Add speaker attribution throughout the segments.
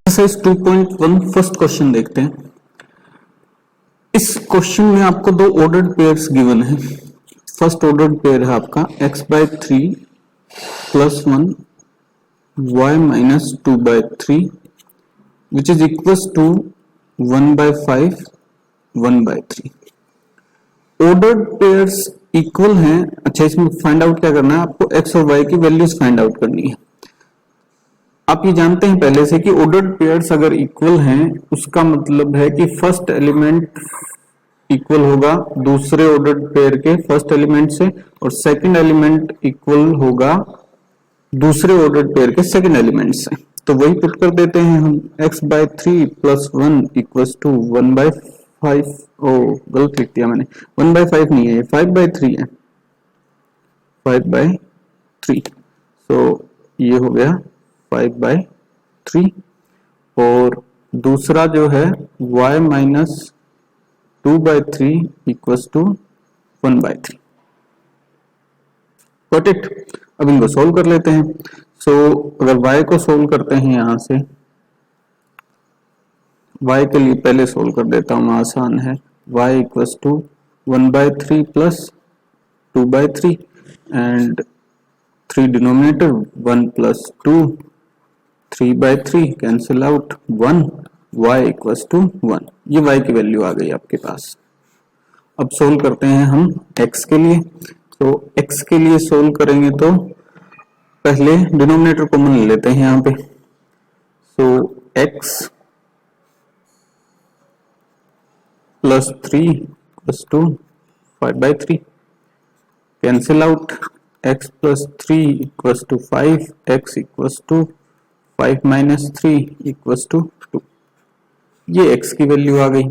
Speaker 1: Exercise 2.1 first question देखते हैं। इस क्वेश्चन में आपको दो ऑर्डर्ड पेयर्स गिवन है। फर्स्ट ऑर्डर्ड पेयर है आपका x/3 plus 1 y minus 2/3 which is equals to 1/5 1/3। Ordered pairs equal हैं। अच्छा, इसमें फाइंड आउट क्या करना है आपको, x और y की वैल्यूज फाइंड आउट करनी है। आप ये जानते हैं पहले से कि ऑर्डर्ड पेयर्स अगर इक्वल हैं उसका मतलब है कि फर्स्ट एलिमेंट इक्वल होगा दूसरे ऑर्डर्ड पेयर के फर्स्ट एलिमेंट से और सेकंड एलिमेंट इक्वल होगा दूसरे ऑर्डर्ड पेयर के सेकंड एलिमेंट से। तो वही पुट कर देते हैं हम, x/3 प्लस 1 इक्वल्स टू 1/5। ओ गलत लिख दिया मैंने, 1/5 नहीं है, 5/3 है, 5/3। तो ये हो गया 5/3 और दूसरा जो है y minus 2/3 equals to 1/3। Got it. अब इनको सोल्व कर लेते हैं। सो अगर y को सोल्व करते हैं यहां से, y के लिए पहले सोल्व कर देता हूं, आसान है। y equals to 1/3 plus 2/3 and 3 denominator 1 plus 2 3/3 cancel out 1 y equals to 1। ये y की वैल्यू आ गई आपके पास। अब सोल्व करते हैं हम x के लिए। तो x के लिए सोल्व करेंगे तो पहले डिनोमिनेटर कॉमन ले लेते हैं यहाँ पे। So x plus 3 equals to 5/3 cancel out x plus 3 equals to 5, x equals to 5 minus 3 equals to 2। ये x की वैल्यू आ गई।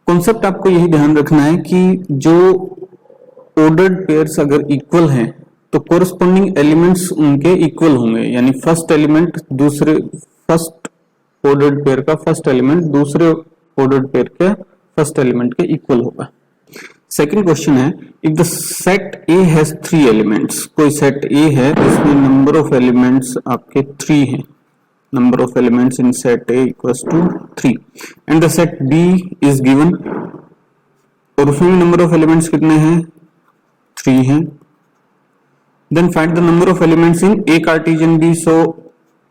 Speaker 1: कॉन्सेप्ट आपको यही ध्यान रखना है कि जो ऑर्डर्ड पेयर्स अगर इक्वल हैं तो कोरस्पॉन्डिंग एलिमेंट्स उनके इक्वल होंगे, यानी फर्स्ट ऑर्डर्ड पेयर का फर्स्ट एलिमेंट दूसरे ऑर्डर्ड पेयर के फर्स्ट एलिमेंट के इक्वल होगा। सेकंड क्वेश्चन है, if the set A has 3 elements, कोई सेट A है जिसमें नंबर ऑफ एलिमेंट्स आपके 3 हैं, number of elements in set A equals to 3 and the set B is given, और उसमें नंबर ऑफ एलिमेंट्स कितने हैं, 3 हैं। Then find the number of elements in A cartesian B। So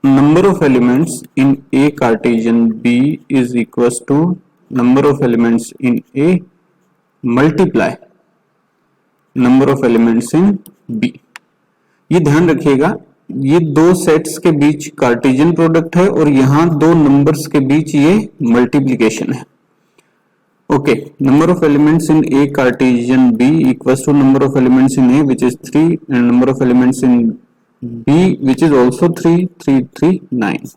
Speaker 1: number of elements in A cartesian B is equals to number of elements in A multiply number of elements in B। ये ध्यान रखिएगा, ये दो sets के बीच Cartesian product है और यहां दो नंबर्स के बीच ये मल्टीप्लिकेशन है। Okay, number of elements in A cartesian B equals to number of elements in A which is 3 and number of elements in B which is also 3, 3, 3, 9।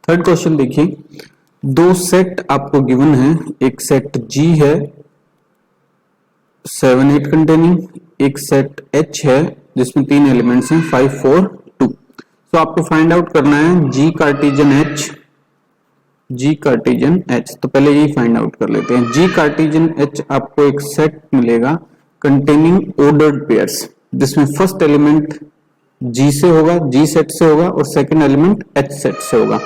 Speaker 1: Third question देखिए, दो set आपको given है, एक set G है 7, 8 containing, एक set H है जिसमें 3 elements हैं 5, 4, 2। तो आपको फाइंड आउट करना है G Cartesian H, G Cartesian H। तो पहले यही फाइंड आउट कर लेते हैं। G कार्टेशियन H आपको एक सेट मिलेगा कंटेनिंग ऑर्डर्ड पेयर्स जिसमें फर्स्ट एलिमेंट G से होगा, G सेट से होगा और सेकंड एलिमेंट H सेट से होगा।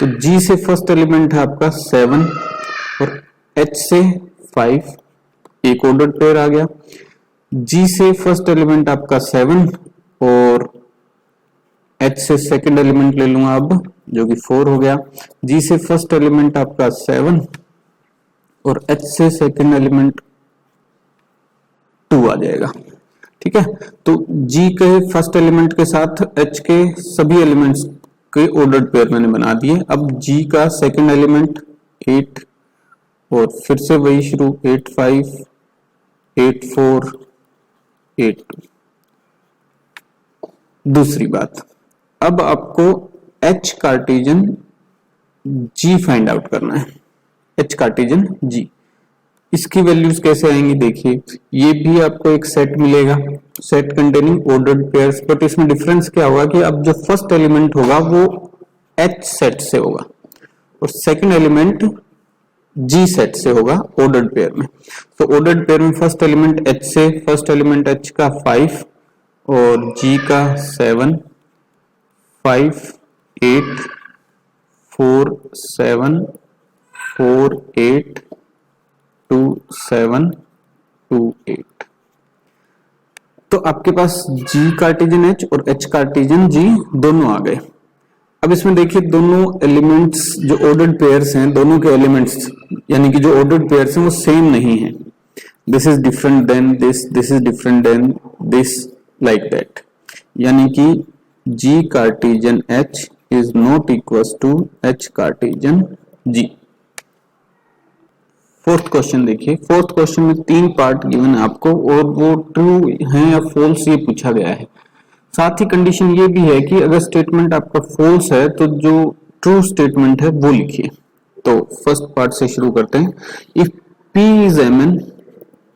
Speaker 1: तो G से फर्स्ट एलिमेंट है आपका 7 और H से 5, एक ऑर्डर्ड पेयर आ गया। G से फर्स्ट एलिमेंट आपका 7 और H से सेकंड एलिमेंट ले लूंगा अब, जो कि 4 हो गया। G से फर्स्ट एलिमेंट आपका 7 और H से सेकंड एलिमेंट 2 आ जाएगा। ठीक है, तो G के फर्स्ट एलिमेंट के साथ H के सभी एलिमेंट्स के ऑर्डर्ड पेयर मैंने बना दिए। अब G का सेकंड एलिमेंट 8 और फिर से वही शुरू 8, 5, 8, 4, 8, 2। दूसरी बात, अब आपको H Cartesian G find out करना है, H कार्टेशियन G। इसकी वैल्यूज कैसे आएंगी देखिए, ये भी आपको एक सेट मिलेगा, set containing ordered pairs, but इसमें डिफरेंस क्या होगा कि अब जो फर्स्ट एलिमेंट होगा वो H सेट से होगा और सेकंड एलिमेंट G सेट से होगा ऑर्डर्ड पेयर में। तो ऑर्डर्ड पेयर में फर्स्ट एलिमेंट H से, फर्स्ट एलिमेंट H का 5 और G का 7, 5, 8 4 7 4 8 2 7 2 8। तो आपके पास G कार्टेजन H और H कार्टेजन G दोनों आ गए। अब इसमें देखिए दोनों एलिमेंट्स जो ऑर्डर्ड पेयर्स हैं, दोनों के एलिमेंट्स यानी कि जो ऑर्डर्ड पेयर्स हैं वो सेम नहीं है। This is different than this is different than this, like that. यानी कि G cartesian H is not equals to H cartesian G। Fourth question देखिए, फोर्थ क्वेश्चन में 3 पार्ट गिवन है आपको और वो ट्रू है या फॉल्स ये पूछा गया है। साथ ही कंडीशन ये भी है कि अगर स्टेटमेंट आपका फॉल्स है तो जो ट्रू स्टेटमेंट है वो लिखिए। तो फर्स्ट पार्ट से शुरू करते हैं। If P is Mn,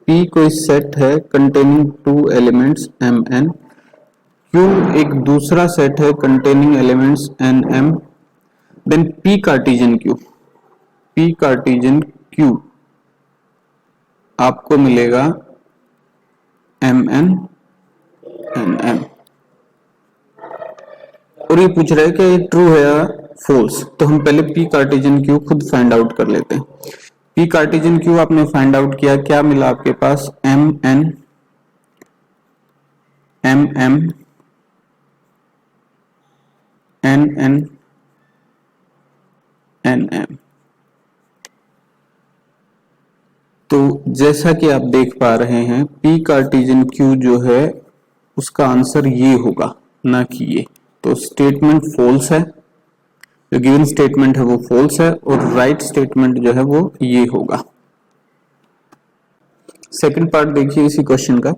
Speaker 1: P कोई सेट है कंटेनिंग 2 एलिमेंट्स Mn, Q एक दूसरा सेट है containing elements Nm, then P cartesian Q, P cartesian Q आपको मिलेगा Mn Nm। और ये पूछ रहा है कि ये ट्रू है या फॉल्स, तो हम पहले P कार्टेशियन Q खुद फाइंड आउट कर लेते हैं। P कार्टेशियन Q आपने फाइंड आउट किया, क्या मिला आपके पास Mn Mm Nn Nm। तो जैसा कि आप देख पा रहे हैं P कार्टेशियन Q जो है उसका आंसर ये होगा, ना कि ये। तो स्टेटमेंट फॉल्स है, जो गिवन स्टेटमेंट है वो फॉल्स है और राइट स्टेटमेंट जो है वो ये होगा। सेकंड पार्ट देखिए इसी क्वेश्चन का।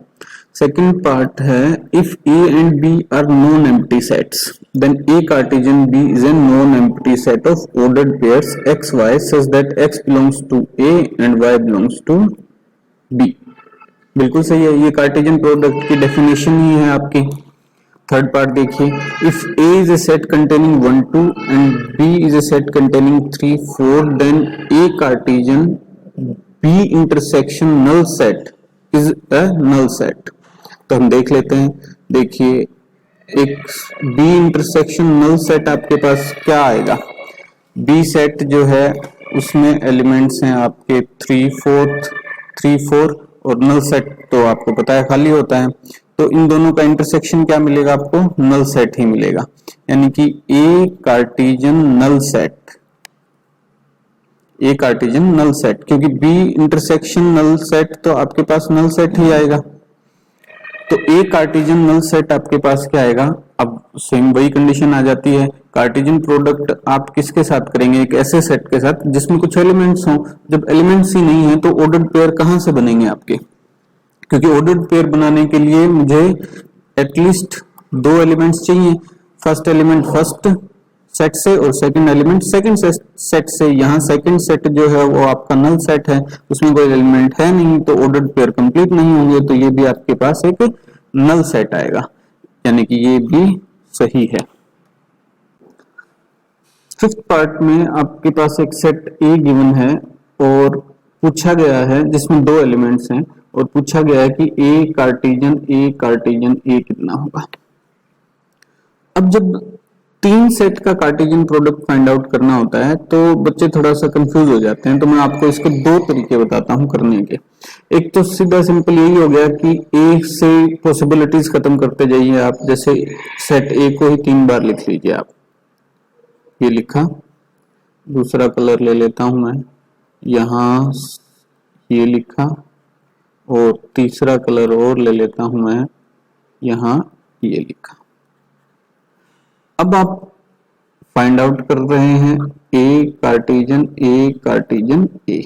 Speaker 1: सेकंड पार्ट है if A and B are non empty sets then A cartesian B is a non empty set of ordered pairs x y such that x belongs to A and y belongs to B। बिल्कुल सही है, ये cartesian product की definition ही है आपकी। Third part देखिए, if A is a set containing 1 2 and B is a set containing 3 4 then A cartesian B intersection null set is a null set. तो हम देख लेते हैं, देखिए एक B इंटरसेक्शन नल सेट आपके पास क्या आएगा। B सेट जो है उसमें एलिमेंट्स हैं आपके 3 4 और नल सेट तो आपको पता है खाली होता है। तो इन दोनों का इंटरसेक्शन क्या मिलेगा आपको, नल सेट ही मिलेगा। यानी कि A cartesian null set, A cartesian null set, क्योंकि B इंटरसेक्शन नल सेट तो आपके पास नल सेट ही आएगा। तो A कार्टेशियन नल सेट आपके पास क्या आएगा। अब सेम वही कंडीशन आ जाती है, कार्टेशियन प्रोडक्ट आप किसके साथ करेंगे, एक ऐसे सेट के साथ जिसमें कुछ एलिमेंट्स हों। जब एलिमेंट्स ही नहीं है तो ऑर्डर्ड पेयर कहां से बनेंगे आपके, क्योंकि ऑर्डर्ड पेयर बनाने के लिए मुझे एटलीस्ट 2 एलिमेंट्स चाहिए। फर्स्ट एलिमेंट फर्स्ट सेट से और सेकंड एलिमेंट सेकंड सेट से। यहाँ सेकंड सेट जो है वो आपका नल सेट है, उसमें कोई एलिमेंट है नहीं, तो ऑर्डर्ड पेयर कंप्लीट नहीं होंगे, तो ये भी आपके पास एक नल सेट आएगा, यानी कि ये भी सही है। फिफ्थ पार्ट में आपके पास एक सेट A गिवन है और पूछा गया है जिसमें 2 एलिमेंट्स हैं और पूछा गया है कि A कार्टेशियन A कितना होगा। अब जब 3 सेट का कार्टेशियन प्रोडक्ट फाइंड आउट करना होता है तो बच्चे थोड़ा सा कंफ्यूज हो जाते हैं, तो मैं आपको इसके 2 तरीके बताता हूं करने के। एक तो सीधा सिंपल यही हो गया कि A से पॉसिबिलिटीज खत्म करते जाइए आप, जैसे सेट A को ही 3 बार लिख लीजिए आप। ये लिखा, दूसरा कलर ले लेता हूं मैं, यहां ये लिखा, और तीसरा कलर और ले लेता हूं मैं, यहां ये लिखा। अब आप फाइंड आउट कर रहे हैं A कार्टेशियन A,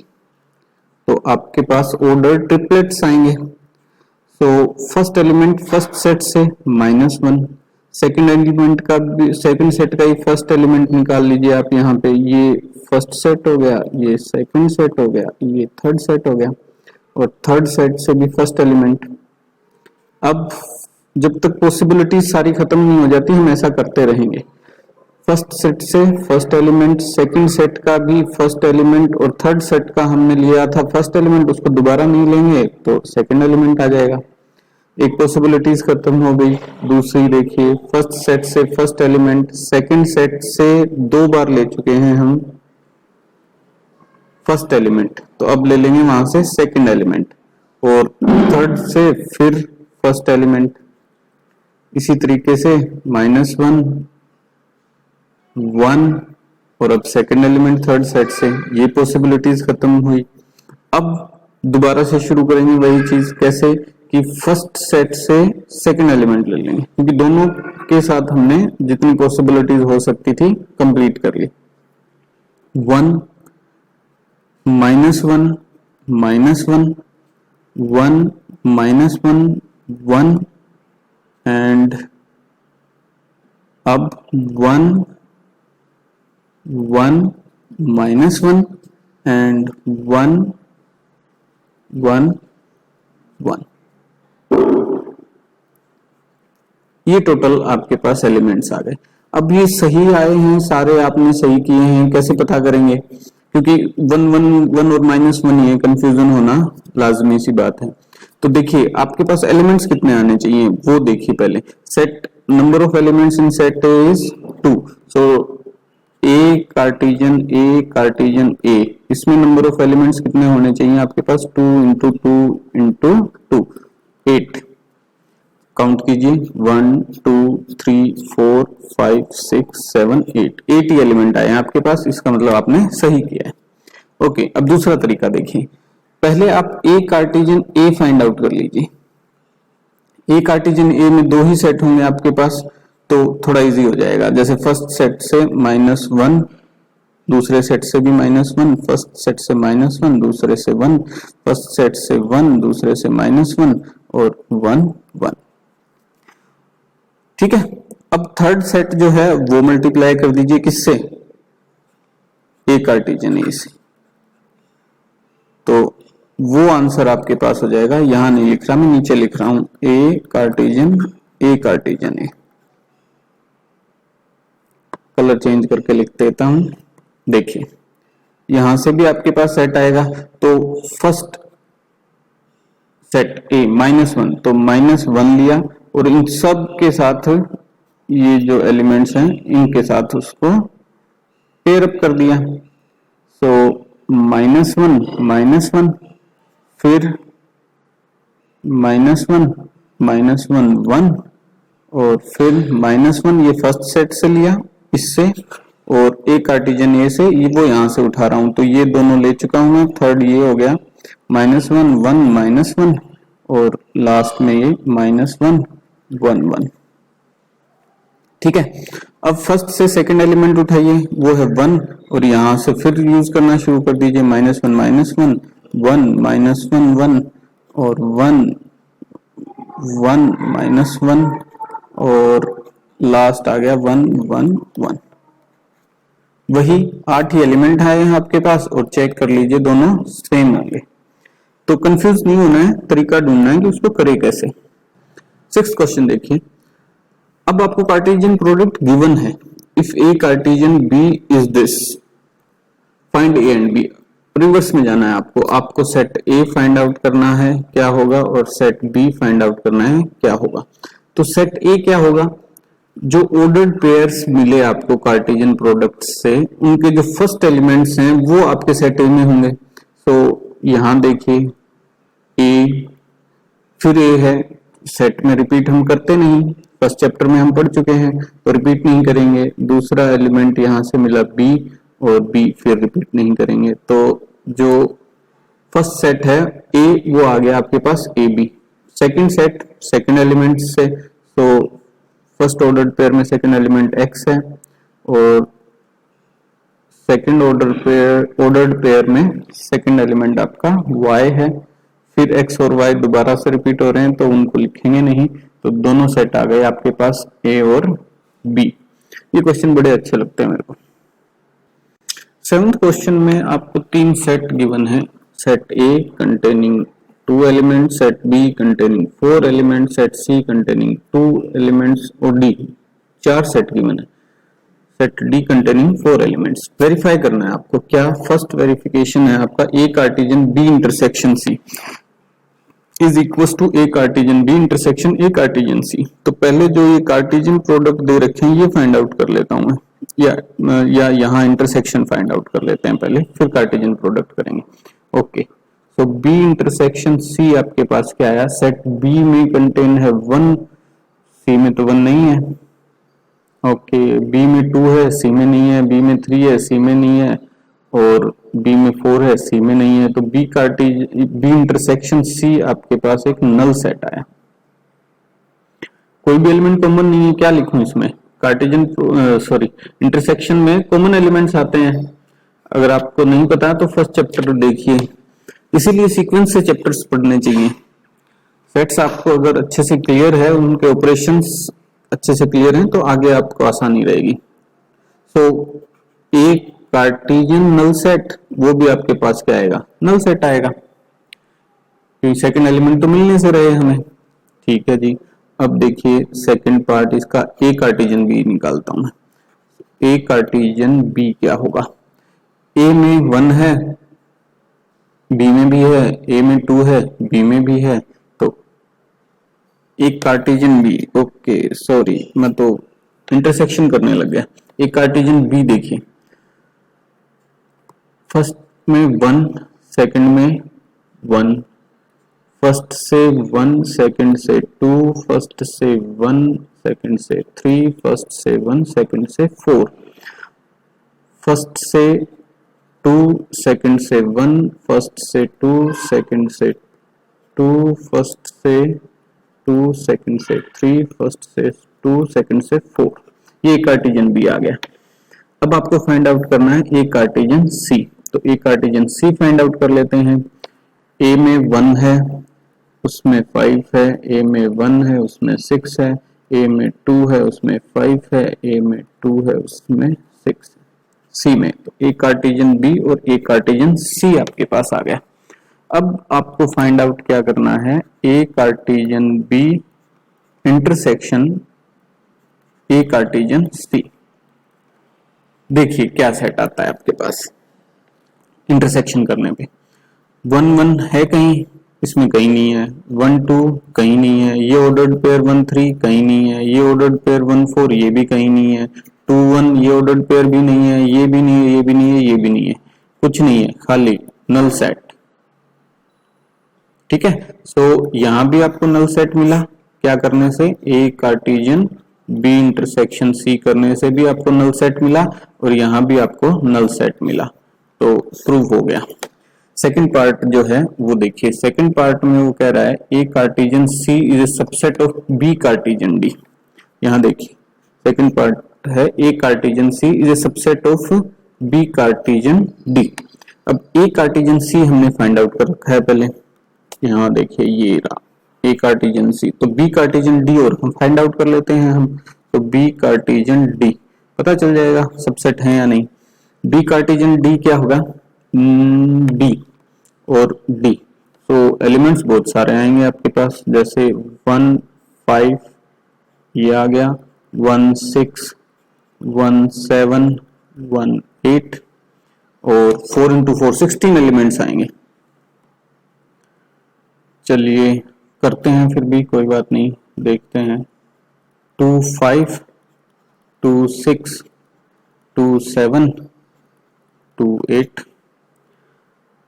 Speaker 1: तो आपके पास ऑर्डर ट्रिपलेट्स आएंगे। So first element first set से -1, सेकंड एलिमेंट का भी सेकंड सेट का ही फर्स्ट एलिमेंट निकाल लीजिए आप। यहाँ पे ये फर्स्ट सेट हो गया, ये सेकंड सेट हो गया, ये थर्ड सेट हो गया, और थर्ड सेट से भी फर्स्ट एलिमेंट। अब जब तक पॉसिबिलिटी सारी खत्म नहीं हो जाती हम ऐसा करते रहेंगे। फर्स्ट सेट से फर्स्ट एलिमेंट, सेकंड सेट का भी फर्स्ट एलिमेंट, और थर्ड सेट का हमने लिया था फर्स्ट एलिमेंट, उसको दोबारा नहीं लेंगे तो सेकंड एलिमेंट आ जाएगा। एक पॉसिबिलिटीज खत्म हो गई। दूसरी देखिए, फर्स्ट सेट से फर्स्ट एलिमेंट सेकंड सेट से 2 बार ले चुके हैं हम फर्स्ट एलिमेंट, तो अब ले लेंगे वहां से सेकंड एलिमेंट, और थर्ड से फिर फर्स्ट एलिमेंट। इसी तरीके से -1 1 और अब सेकंड एलिमेंट थर्ड सेट से, ये पॉसिबिलिटीज खत्म हुई। अब दोबारा से शुरू करेंगे वही चीज, कैसे कि फर्स्ट सेट से सेकंड एलिमेंट ले लेंगे, क्योंकि दोनों के साथ हमने जितनी पॉसिबिलिटीज हो सकती थी कंप्लीट कर ली। 1 -1 -1 1 -1 1 एंड अब 1 1 -1 एंड 1 1 1। ये टोटल आपके पास एलिमेंट्स आ गए। अब ये सही आए हैं सारे, आपने सही किए हैं, कैसे पता करेंगे? क्योंकि 1 1 1 और -1 ये कंफ्यूजन होना लाजमी सी बात है। तो देखिए आपके पास एलिमेंट्स कितने आने चाहिए वो देखिए पहले। Set number of elements in set is 2, so A Cartesian A, इसमें नंबर ऑफ एलिमेंट्स कितने होने चाहिए आपके पास? 2 इंटू 2 इंटू 2, 8। काउंट कीजिए, 1 2 3 4 5 6 7 8, 8 ही एलिमेंट आए हैं आपके पास, इसका मतलब आपने सही किया है। ओके, अब दूसरा तरीका देखिए। पहले आप ए कार्टेशियन ए फाइंड आउट कर लीजिए। ए कार्टेशियन ए में 2 ही सेट होंगे आपके पास, तो थोड़ा इजी हो जाएगा। जैसे फर्स्ट सेट से -1, दूसरे सेट से भी -1, फर्स्ट सेट से -1, दूसरे से 1, फर्स्ट सेट से 1, दूसरे से -1 और 1 1। ठीक है, अब थर्ड सेट जो है वो मल्टीप्लाई कर दीजिए किससे? ए कार्टेशियन ए से, तो वो आंसर आपके पास हो जाएगा। यहां नहीं लिख रहा मैं, नीचे लिख रहा हूं ए कार्टेशियन ए। कलर चेंज करके लिख देता हूं। देखिए यहां से भी आपके पास सेट आएगा, तो फर्स्ट सेट ए -1, तो -1 लिया और इन सब के साथ ये जो एलिमेंट्स हैं इनके साथ उसको पेयर अप कर दिया। सो -1 -1, फिर -1 -1 1 और फिर -1, ये फर्स्ट सेट से लिया इससे, और ए कार्टेशियन ए से ये वो यहां से उठा रहा हूं, तो ये दोनों ले चुका हूं मैं। थर्ड ये हो गया -1 1 -1 और लास्ट में ये -1 1 1। ठीक है, अब फर्स्ट से सेकंड एलिमेंट उठाइए, वो है 1, और यहां से फिर यूज करना शुरू कर दीजिए। -1 -1 1 -1 1 और 1 1 -1 और लास्ट आ गया 1 1 1। वही 8 ही एलिमेंट आए हैं आपके पास, और चेक कर लीजिए दोनों सेम होंगे। तो कंफ्यूज नहीं होना है, तरीका ढूंढना है कि उसको करे कैसे। 6th क्वेश्चन देखिए। अब आपको कार्टेशियन प्रोडक्ट गिवन है, if A Cartesian B is this, find A and B. Reverse में जाना है आपको सेट ए फाइंड आउट करना है क्या होगा, और सेट बी फाइंड आउट करना है क्या होगा। तो सेट ए क्या होगा? जो ऑर्डर्ड पेयर्स मिले आपको कार्टेशियन प्रोडक्ट से, उनके जो फर्स्ट एलिमेंट्स हैं वो आपके सेट ए में होंगे। तो यहां देखिए ए, फिर ए है, सेट में रिपीट हम करते नहीं, फर्स्ट चैप्टर में हम पढ़ चुके हैं तो रिपीट नहीं करेंगे। दूसरा एलिमेंट यहां से मिला बी, और बी फिर रिपीट नहीं करेंगे। तो जो फर्स्ट सेट है ए वो आ गया आपके पास A B. Second set second element से, तो फर्स्ट ऑर्डर पेयर में सेकंड एलिमेंट एक्स है, और सेकंड ऑर्डर्ड पेयर में सेकंड एलिमेंट आपका वाई है। फिर एक्स और वाई दोबारा से रिपीट हो रहे हैं तो उनको लिखेंगे नहीं, तो दोनों सेट आ गए आपके पास ए और बी। ये क्वेश्चन बड़े अच्छे लगते हैं मेरे को। 7th क्वेश्चन में आपको 3 सेट गिवन है, set A containing 2 elements, set B containing 4 elements, set C containing 2 elements और डी 4 सेट गिवन है, set D containing 4 elements. Verify करना है आपको। क्या? फर्स्ट वेरिफिकेशन है आपका A Cartesian B intersection C. Is equal to A Cartesian B intersection A Cartesian C. तो पहले जो ये कार्टेशियन प्रोडक्ट दे रखे हैं ये फाइंड आउट कर लेता हूं मैं, या यहाँ इंटरसेक्शन फाइंड आउट कर लेते हैं पहले, फिर कार्टेशियन प्रोडक्ट करेंगे। ओके, सो बी इंटरसेक्शन सी आपके पास क्या आया, सेट बी में कंटेन है 1, सी में तो 1 नहीं है। ओके, बी में 2 है, सी में नहीं है, बी में 3 है, सी में नहीं है, और बी में 4 है, सी में नहीं है। तो बी इंटरसेक्शन सी आपके पास एक नल सेट आया। कोई भी एलिमेंट कॉमन नहीं है, क्या लिखूं इसमें, कार्टेशियन सॉरी इंटरसेक्शन में कॉमन एलिमेंट्स आते हैं। अगर आपको नहीं पता तो फर्स्ट चैप्टर देखिए, इसीलिए सीक्वेंस से चैप्टर्स पढ़ने चाहिए। सेट्स आपको अगर अच्छे से क्लियर है, उनके ऑपरेशंस अच्छे से क्लियर हैं, तो आगे आपको आसानी रहेगी। सो एक कार्टेशियन नल सेट, वो भी आपके पास क्या आएगा, नल सेट आएगा, क्योंकि सेकंड एलिमेंट तो मिलने से रहे हमें। ठीक है जी, अब देखिए सेकंड पार्ट इसका, ए कार्टेशियन बी निकालता हूं मैं। ए कार्टेशियन बी क्या होगा, ए में 1 है, बी में भी है, ए में 2 है, बी में भी है, तो एक कार्टेशियन बी, ओके सॉरी मैं तो इंटरसेक्शन करने लग गया। एक कार्टेशियन बी देखिए, फर्स्ट में 1, सेकंड में 1, फर्स्ट से 1, सेकंड से 2, फर्स्ट से 1, सेकंड से 3, फर्स्ट से 1, सेकंड से 4, फर्स्ट से 2, सेकंड से 1, फर्स्ट से 2, सेकंड से 2, फर्स्ट से 2, सेकंड से 3, फर्स्ट से 2, सेकंड से 4। ये कार्टेशियन बी आ गया। अब आपको फाइंड आउट करना है ए कार्टेशियन सी। तो ए कार्टेशियन सी फाइंड आउट कर लेते हैं। ए में 1 है, उसमें 5 है, ए में 1 है, उसमें 6 है, ए में 2 है, उसमें 5 है, ए में 2 है, उसमें 6 है, सी में। तो ए कार्टेशियन बी और ए कार्टेशियन सी आपके पास आ गया। अब आपको फाइंड आउट क्या करना है, A Cartesian B intersection A Cartesian C. देखिए क्या सेट आता है आपके पास इंटरसेक्शन करने पे। 1 1 है कहीं, इसमें कहीं नहीं है, 1 2 कहीं नहीं है, ये ऑर्डर्ड पेयर 1 3 कहीं नहीं है, ये ऑर्डर्ड पेयर 1 4 ये भी कहीं नहीं है, 2 1 ये ऑर्डर्ड पेयर भी नहीं है, ये भी नहीं है, ये भी नहीं है, ये भी नहीं है, कुछ नहीं है, खाली नल सेट। ठीक है, सो यहां भी आपको नल सेट मिला, क्या करने से, ए कार्टेशियन बी इंटरसेक्शन सी करने से भी आपको नल सेट मिला, और यहां भी आपको नल सेट मिला, तो प्रूव हो गया। सेकंड पार्ट जो है वो देखिए, सेकंड पार्ट में वो कह रहा है A Cartesian C is a subset of B Cartesian D. यहां देखिए सेकंड पार्ट है A Cartesian C is a subset of B Cartesian D. अब ए कार्टेशियन सी हमने फाइंड आउट कर रखा है पहले, यहाँ देखिए ये रहा ए कार्टेशियन सी, तो बी कार्टेशियन डी और हम फाइंड आउट कर लेते हैं हम। तो बी कार्टेशियन डी पता चल जाएगा सबसेट है या नहीं। बी कार्टेशियन डी क्या होगा, डी और डी। तो एलिमेंट्स बहुत सारे आएंगे आपके पास, जैसे 1 5 ये आ गया, 1 6 1 7 1 8 और 4 into 4 16 एलिमेंट्स आएंगे। चलिए करते हैं, फिर भी कोई बात नहीं, देखते हैं। 2 5 2 6 2 7 2 8,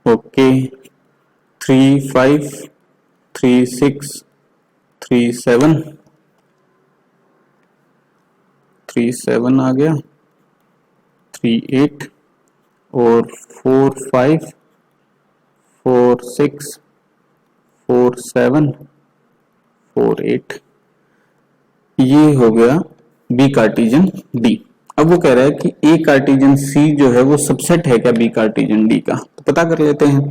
Speaker 1: ओके 3 5 3 6 3 7 3 7 आ गया, 3 8 और 4 5 4 6 4 7 4 8, ये हो गया बी कार्टेशियन डी। अब वो कह रहा है कि ए कार्टेशियन सी जो है वो सबसेट है क्या बी कार्टेशियन डी का, तो पता कर लेते हैं।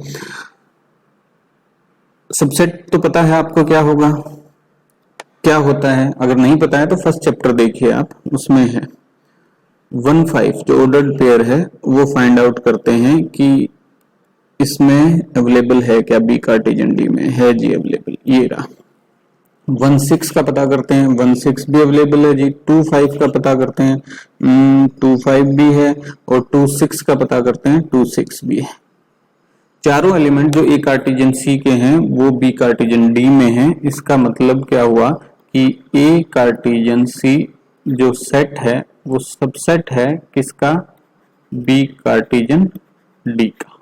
Speaker 1: सबसेट तो पता है आपको क्या होगा, क्या होता है, अगर नहीं पता है तो फर्स्ट चैप्टर देखिए आप, उसमें है 1 5 जो ऑर्डर्ड पेयर है वो फाइंड आउट करते हैं कि इसमें अवेलेबल है क्या बी कार्टेशियन डी में, है जी अवेलेबल, ये रहा। 1 6 का पता करते हैं, 1 6 भी अवेलेबल है जी। 2 5 का पता करते हैं, 2 5 भी है, और 2 6 का पता करते हैं, 2 6 भी है। चारों एलिमेंट जो ए कार्टेजन सी के हैं वो बी कार्टेजन डी में हैं। इसका मतलब क्या हुआ कि ए कार्टेजन सी जो सेट है वो सबसेट है किसका, बी कार्टेजन डी का।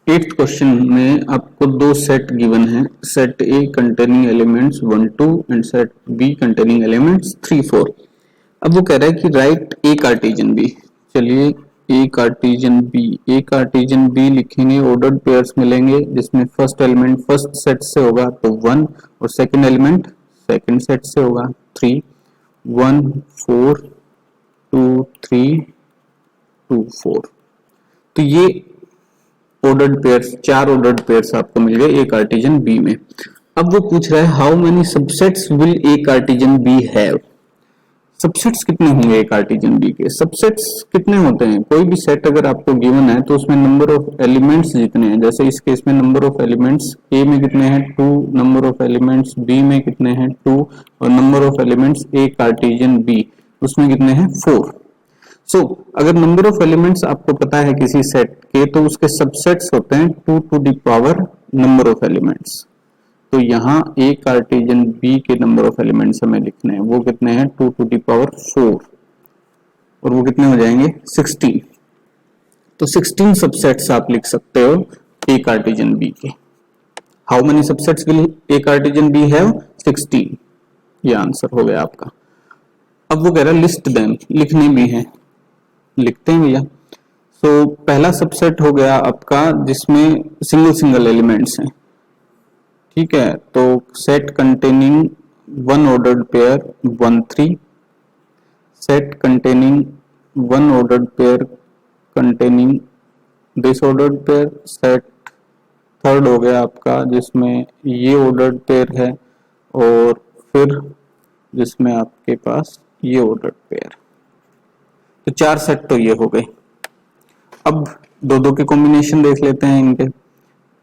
Speaker 1: एट्थ क्वेश्चन में आपको दो सेट गिवन है, set A containing elements 1 2 and set B containing elements 3 4। अब वो कह रहा है कि राइट ए कार्टेजन बी। चलिए ए कार्टेजन बी लिखेंगे, ऑर्डर्ड पेयर्स मिलेंगे जिसमें फर्स्ट एलिमेंट फर्स्ट सेट से होगा तो 1 और सेकंड एलिमेंट सेकंड सेट से होगा 3 1 4 2 3 2 4। तो ये ऑर्डर्ड पेयर्स, चार ऑर्डर्ड पेयर्स आपको मिल गए ए कार्टेजन बी में। अब वो पूछ रहा है how many subsets will A Cartesian B have. Subsets कितने होंगे ए कार्टेजन बी के, सबसेट्स कितने होते हैं। कोई भी सेट अगर आपको गिवन है तो उसमें नंबर ऑफ एलिमेंट्स जितने हैं, जैसे इस केस में नंबर ऑफ एलिमेंट्स ए में कितने हैं 2, नंबर ऑफ एलिमेंट्स बी में कितने हैं 2 और number of elements A Cartesian B उसमें कितने हैं 4। सो अगर नंबर ऑफ एलिमेंट्स आपको पता है किसी सेट के तो उसके सबसेट्स होते हैं 2 to the power number of elements. तो यहाँ ए कार्टेजन बी के नंबर ऑफ एलिमेंट्स हमें लिखने हैं, वो कितने हैं 2 टू द पावर 4 और वो कितने हो जाएंगे 16। तो 16 सबसेट्स आप लिख सकते हो ए कार्टेजन बी के। How many subsets will A Cartesian B have 16, ये आंसर हो गया आपका। अब वो कह रहा है लिस्ट देम, लिखने भी हैं, लिखते हैं भैया। सो पहला सबसेट हो गया आपका जिसमें सिंगल सिंगल एलिमेंट्स हैं, ठीक है। तो set containing one ordered pair 1 3, set containing one ordered pair containing this ordered pair, set third हो गया आपका जिसमें ये ऑर्डर्ड पेयर है और फिर जिसमें आपके पास ये ऑर्डर्ड पेयर। तो चार सेट तो ये हो गए। अब दो दो के कॉम्बिनेशन देख लेते हैं इनके,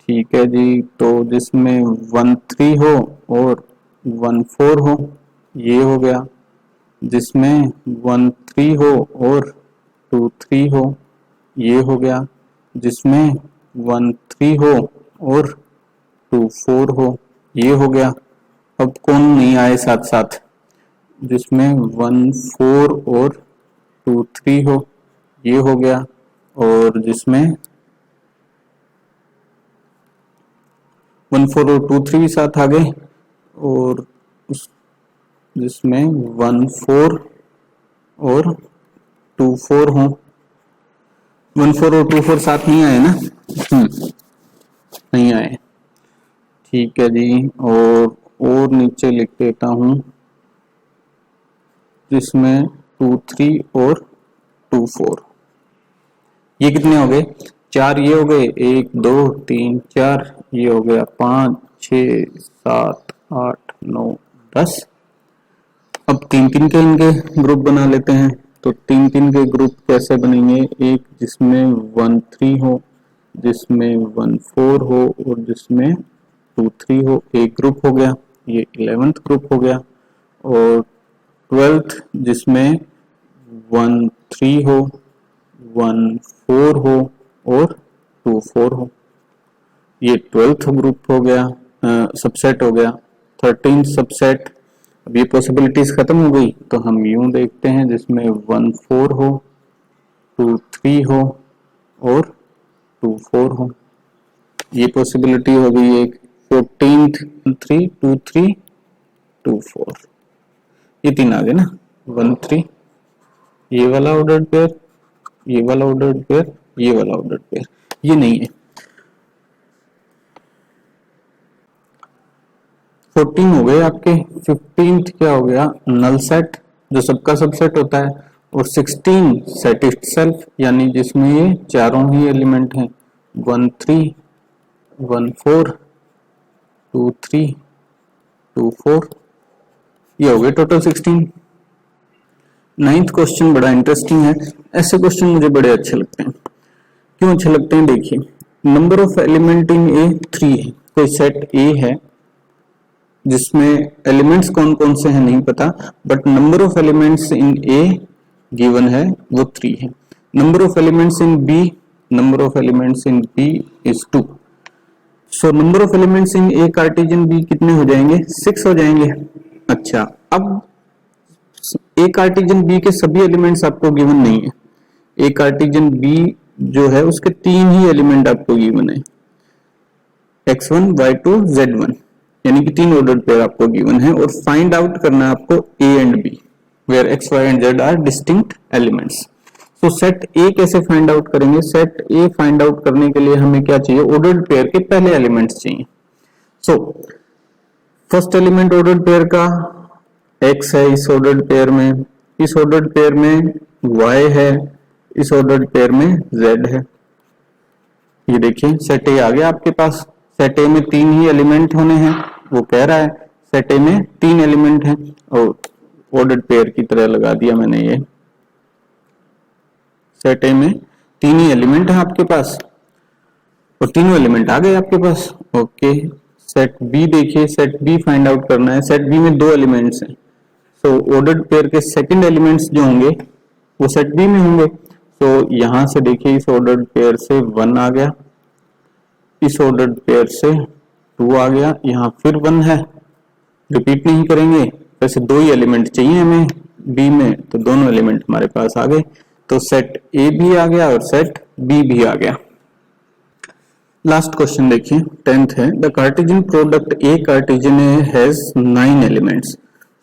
Speaker 1: ठीक है जी। तो जिसमें 1 3 हो और 1 4 हो, ये हो गया। जिसमें 1 3 हो और 2 3 हो, ये हो गया। जिसमें 1 3 हो और 2 4 हो, ये हो गया। अब कौन नहीं आए साथ साथ, जिसमें 1 4 और 2 3 हो, ये हो गया। और जिसमें 1 4 और 2 3 भी साथ आ गए और जिसमें 1 4 और 2 4 हो। 1 4 और 2 4 साथ नहीं आए ना, नहीं आए, ठीक है जी। और नीचे लिख देता हूं जिसमें 2 3 और 2 4, ये कितने हो गए 4, ये हो गए 1 2 3 4, ये हो गया 5 6 7 8 9 10। अब 3 3 के इनके ग्रुप बना लेते हैं। तो 3 3 के ग्रुप कैसे बनेंगे, एक जिसमें 1 3 हो, जिसमें 1 4 हो और जिसमें 2 3 हो, एक ग्रुप हो गया, ये 11th ग्रुप हो गया। और 12th जिसमें 1 3 हो, 1 4 हो और 2 4 हो, ये 12th ग्रुप हो गया, सबसेट हो गया। 13th subset. अब ये पॉसिबिलिटीज खत्म हो गई तो हम यूं देखते हैं जिसमें 1 4 हो, 2 3 हो और 2 4 हो, ये पॉसिबिलिटी हो गई एक। 14th 3 2 3 2 4, ये 3 आ गए ना, 1 3, ये वाला ऑर्डर्ड पेयर, ये वाला ऑर्डर्ड पेयर, ये वाला ऑर्डर्ड पेयर, ये नहीं है। 14 हो गए आपके। 15th क्या हो गया, नल सेट जो सबका सबसेट होता है। और 16 सेट इटसेल्फ, यानी जिसमें ये चारों ही एलिमेंट हैं 1 3 1 4 2 3 2 4, ये हो गए टोटल 16। 9th क्वेश्चन बड़ा इंटरेस्टिंग है, ऐसे क्वेश्चन मुझे बड़े अच्छे लगते हैं। क्यों अच्छे लगते हैं, देखिए नंबर ऑफ एलिमेंट इन ए 3 है, कोई सेट ए है जिसमें एलिमेंट्स कौन कौन से हैं नहीं पता, but number of elements in A given है वो 3 है। Number of elements in B is 2. So number of elements in A cartesian B कितने हो जाएंगे? 6 हो जाएंगे. अच्छा, अब A कार्टेशियन B के सभी एलिमेंट्स आपको गिवन नहीं है. A कार्टेशियन B जो है उसके 3 ही एलिमेंट आपको गिवन है, x1, y2, z1, यानी कि 3 ऑर्डर्ड पेयर आपको गिवन है और फाइंड आउट करना है आपको A and B, where x, y and z are distinct elements. तो सेट ए कैसे फाइंड आउट करेंगे? सेट ए फाइंड आउट करने के लिए हमें क्या चाहिए? ऑर्डर्ड पेयर के पहले एलिमेंट्स चाहिए. So first element ordered pair का x है इस ऑर्डर्ड पेयर में, इस ऑर्डर्ड पेयर में y है, इस ऑर्डर्ड पेयर में z है. ये देखिए सेट ए आ गया आपके पास. सेट ए में 3 ही एलिमेंट होने हैं, वो कह रहा है सेट ए में 3 एलिमेंट हैं और ऑर्डर्ड पेयर की तरह लगा दिया मैंने. ये सेट ए में 3 ही एलिमेंट है आपके पास और तीनों एलिमेंट आ गए आपके पास. ओके, सेट बी देखिए, सेट बी फाइंड आउट करना है. सेट बी में 2 एलिमेंट्स हैं, सो ऑर्डर्ड पेयर के सेकंड एलिमेंट्स जो होंगे वो सेट बी में होंगे. तो यहां से देखिए इस ऑर्डर्ड पेयर से 1 आ गया, इस ऑर्डर्ड पेयर से 2 आ गया, यहाँ फिर 1 है, रिपीट नहीं करेंगे. वैसे 2 ही एलिमेंट चाहिए हमें बी में, तो दोनों एलिमेंट हमारे पास आ गए. तो सेट ए भी आ गया और सेट बी भी आ गया. लास्ट क्वेश्चन देखिए, 10th है. The Cartesian product A Cartesian A has 9 elements.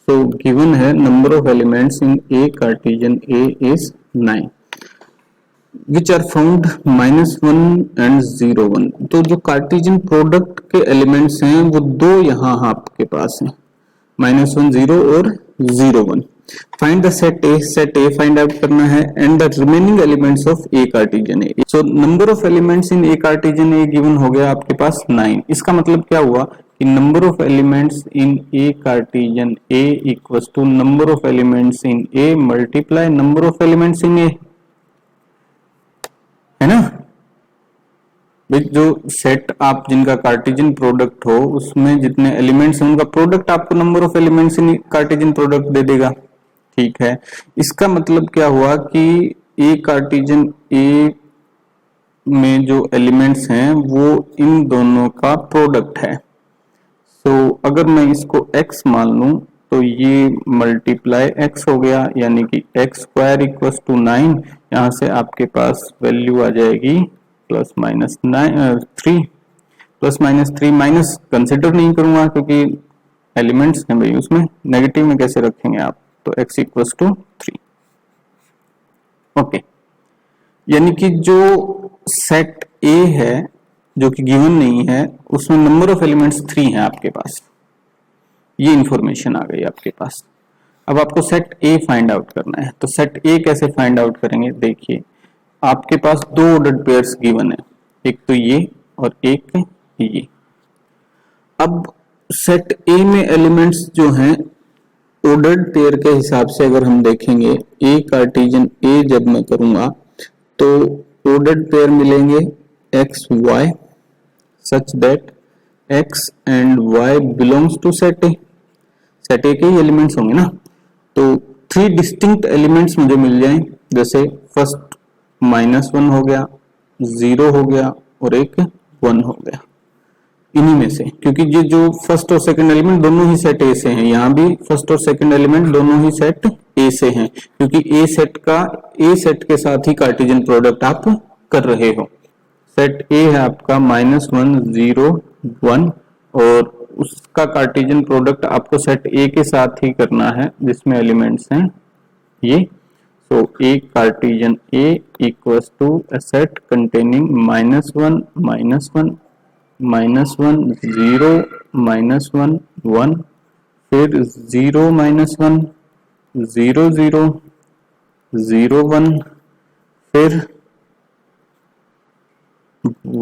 Speaker 1: So given है number of elements in A Cartesian A is 9 which are found -1 and 0 1. तो जो कार्टेशियन प्रोडक्ट के एलिमेंट्स हैं वो 2 यहाँ आपके पास हैं, -1 0 और 0 1. Find the set A find out करना है and the remaining elements of A Cartesian A. So number of elements in A Cartesian A given हो गया आपके पास 9. इसका मतलब क्या हुआ कि number of elements in A Cartesian A equals to number of elements in A multiply number of elements in A, है ना. जो सेट आप जिनका कार्टेशियन प्रोडक्ट हो उसमें जितने एलिमेंट्स हैं उनका प्रोडक्ट आपको number of elements in Cartesian product दे देगा. ठीक है, इसका मतलब क्या हुआ कि ए कार्टेशियन ए में जो एलिमेंट्स हैं वो इन दोनों का प्रोडक्ट है. सो अगर मैं इसको x मान लूं तो ये मल्टीप्लाई x हो गया, यानी कि x स्क्वायर इक्वल्स टू 9. यहां से आपके पास वैल्यू आ जाएगी +-3, +-3 माइनस कंसिडर नहीं करूंगा क्योंकि एलिमेंट्स हैं भाई, उसमें नेगेटिव में कैसे रखेंगे आप. तो x इक्वल्स टू 3. ओके, यानी कि जो सेट A है जो कि गिवन नहीं है उसमें नंबर ऑफ एलिमेंट्स 3 है आपके पास. ये इंफॉर्मेशन आ गई आपके पास. अब आपको सेट A फाइंड आउट करना है. तो सेट A कैसे फाइंड आउट करेंगे? देखिए आपके पास 2 ऑर्डर्ड पेयर्स गिवन है, एक तो ये और एक ये. अब सेट A में एलिमेंट्स जो हैं ऑर्डर्ड पेयर के हिसाब से अगर हम देखेंगे, A कार्टेशियन A जब मैं करूंगा तो ऑर्डर्ड पेयर मिलेंगे x y such that x and y belongs to set A. Set A के ही एलिमेंट्स होंगे ना. तो 3 डिस्टिंक्ट एलिमेंट्स मुझे मिल जाएं, जैसे फर्स्ट -1 हो गया, 0 हो गया और एक 1 हो गया. इन्हीं में से, क्योंकि ये जो फर्स्ट और सेकंड एलिमेंट दोनों ही सेट ए से हैं, यहाँ भी फर्स्ट और सेकंड एलिमेंट दोनों ही सेट ए से हैं, क्योंकि ए सेट के साथ ही कार्टेशियन प्रोडक्ट आप कर रहे हो. सेट ए है आपका -1 0 1 और उसका कार्टेशियन प्रोडक्ट आपको सेट ए के साथ ही करना है जिसमें एलिमेंट्स हैं ये. So A Cartesian A equals to a set containing -1 -1 -1 0 -1 1, फिर 0 -1 0 0 0 1, फिर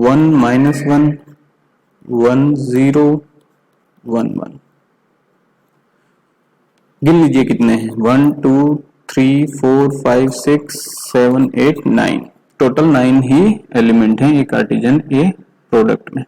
Speaker 1: 1 -1 1 0 1 1. गिन लीजिए कितने हैं, 1 2 3 4 5 6 7 8 9. टोटल 9 ही एलिमेंट हैं एक कार्टेशियन ए प्रोडक्ट में.